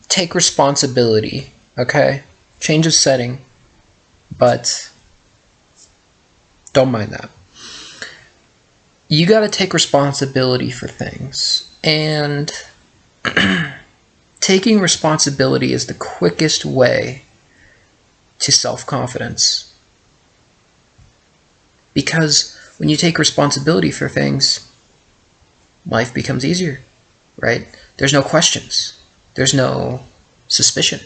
take responsibility, okay? Change of setting, but don't mind that. You got to take responsibility for things, and taking responsibility is the quickest way to self-confidence. Because when you take responsibility for things, life becomes easier, right? There's no questions. There's no suspicion.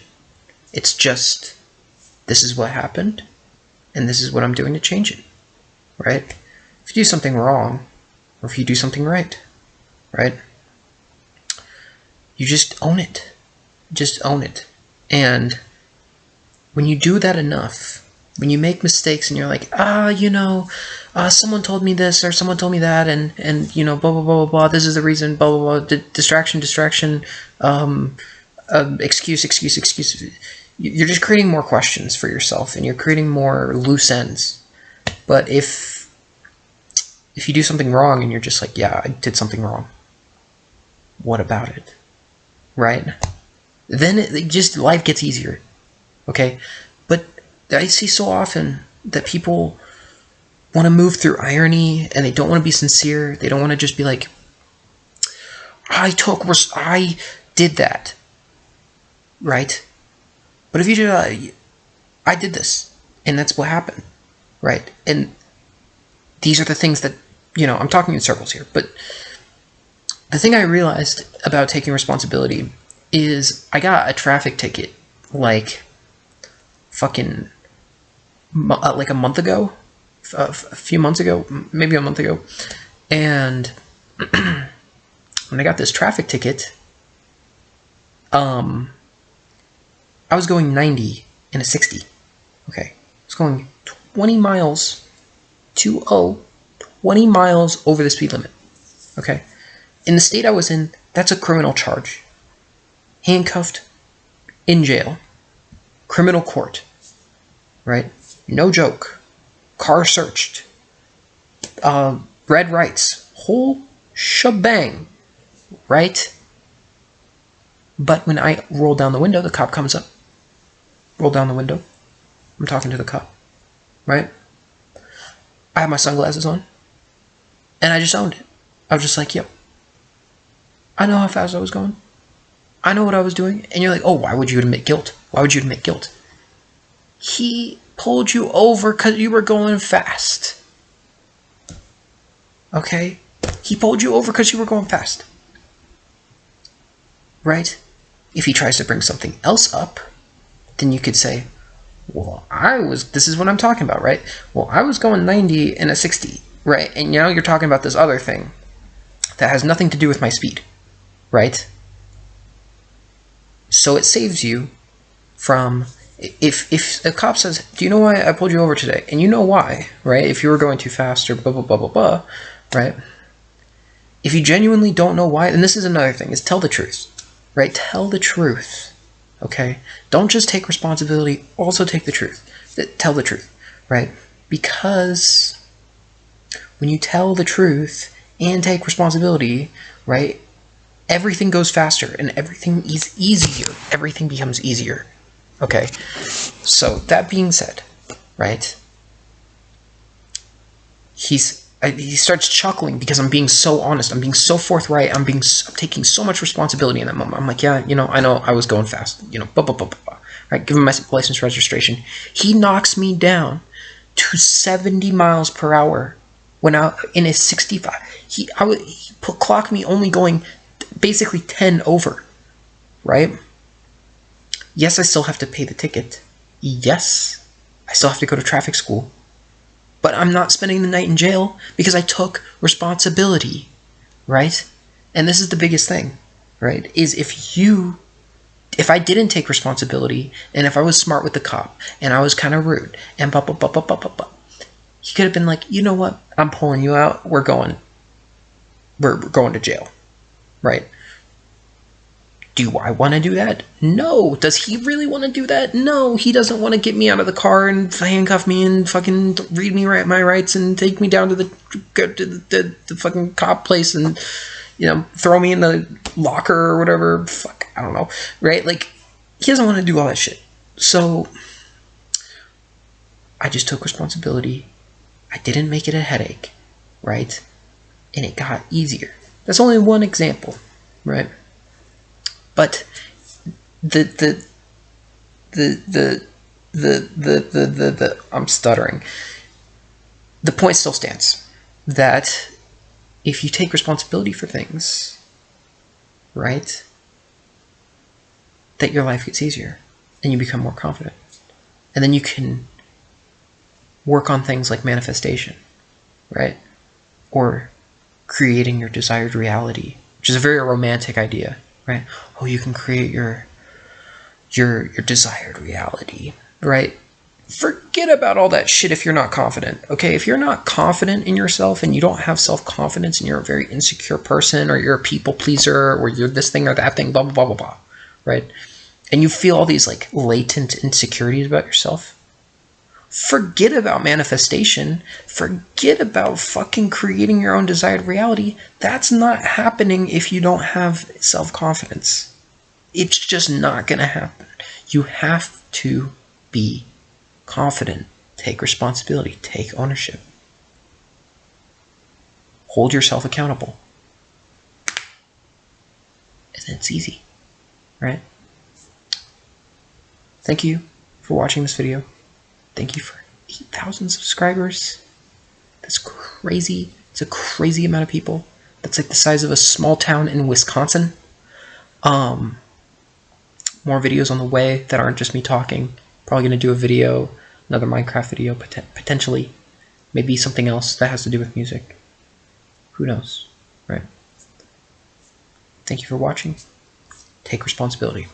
It's just, this is what happened, and this is what I'm doing to change it, right? If you do something wrong, or if you do something right, you just own it. Just own it. And when you do that enough, when you make mistakes and you're like, someone told me this or someone told me that, and blah, blah, blah, blah, blah, this is the reason, blah, blah, blah, distraction, excuse. You're just creating more questions for yourself, and you're creating more loose ends. But if you do something wrong and you're just like, yeah, I did something wrong, what about it? Right? Then life gets easier. Okay? But I see so often that people want to move through irony, and they don't want to be sincere. They don't want to just be like, I did that. Right? But if you do, I did this, and that's what happened. Right? And these are the things that, I'm talking in circles here, but the thing I realized about taking responsibility is I got a traffic ticket like a month ago, a few months ago, maybe a month ago. And when I got this traffic ticket, I was going 90 in a 60. Okay. I was going 20 miles, 20 miles over the speed limit. Okay. In the state I was in, that's a criminal charge. Handcuffed, in jail, criminal court, right? No joke. Car searched, red lights, whole shebang, right? But when I roll down the window, the cop comes up. Roll down the window. I'm talking to the cop, right? I have my sunglasses on, and I just owned it. I was just like, yo, I know how fast I was going. I know what I was doing. And you're like, oh, why would you admit guilt? Why would you admit guilt? He pulled you over because you were going fast. Okay? He pulled you over because you were going fast. Right? If he tries to bring something else up, then you could say, well, this is what I'm talking about, right? Well, I was going 90 in a 60, right? And now you're talking about this other thing that has nothing to do with my speed, right? So it saves you from, if a cop says, do you know why I pulled you over today? And you know why, right? If you were going too fast or blah, blah, blah, blah, blah, right? If you genuinely don't know why, and this is another thing, is tell the truth, right? Tell the truth, okay? Don't just take responsibility, also take the truth. Tell the truth, right? Because when you tell the truth and take responsibility, right, everything goes faster and everything is easier. Everything becomes easier. Okay. So that being said, right, he starts chuckling because I'm being so honest. I'm being so forthright. I'm taking so much responsibility in that moment. I'm like, yeah, I know I was going fast, blah, blah, blah, blah, blah. Right. Give him my license registration. He knocks me down to 70 miles per hour when I in a 65. He clocked me only going basically 10 over, right? Yes, I still have to pay the ticket. Yes, I still have to go to traffic school. But I'm not spending the night in jail because I took responsibility, right? And this is the biggest thing, right? Is if I didn't take responsibility, and if I was smart with the cop, and I was kind of rude, and blah, blah, blah, blah, blah, blah, blah, he could have been like, you know what? I'm pulling you out. We're going to jail, right? Do I want to do that? No. Does he really want to do that? No. He doesn't want to get me out of the car and handcuff me and fucking read me my rights and take me down to the fucking cop place and, throw me in the locker or whatever. Fuck. I don't know, right? Like, he doesn't want to do all that shit. So I just took responsibility. I didn't make it a headache, right? And it got easier. That's only one example, right? But the I'm stuttering. The point still stands that if you take responsibility for things, right, that your life gets easier and you become more confident. And then you can work on things like manifestation, right? Or creating your desired reality, which is a very romantic idea, right? Oh, you can create your desired reality, right? Forget about all that shit if you're not confident, okay? If you're not confident in yourself and you don't have self-confidence and you're a very insecure person, or you're a people pleaser, or you're this thing or that thing, blah, blah, blah, blah, blah, right? And you feel all these like latent insecurities about yourself, forget about manifestation. Forget about fucking creating your own desired reality. That's not happening if you don't have self-confidence. It's just not gonna happen. You have to be confident. Take responsibility. Take ownership. Hold yourself accountable. And it's easy, right? Thank you for watching this video. Thank you for 8,000 subscribers. That's crazy. It's a crazy amount of people. That's like the size of a small town in Wisconsin. More videos on the way that aren't just me talking. Probably going to do a video, another Minecraft video, potentially. Maybe something else that has to do with music. Who knows, right? Thank you for watching. Take responsibility.